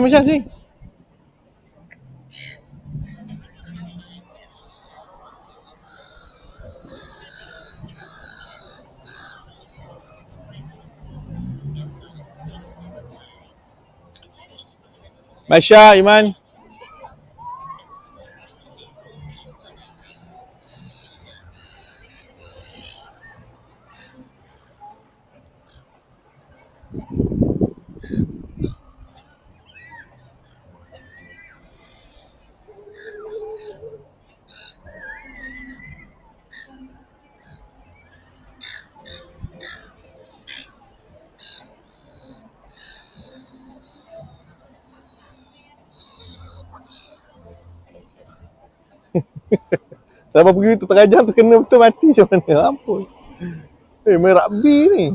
Macam sini. Masya, Iman. Kalau pergi tu terajang terkena betul mati macam mana? Ampun. Main rugby ni.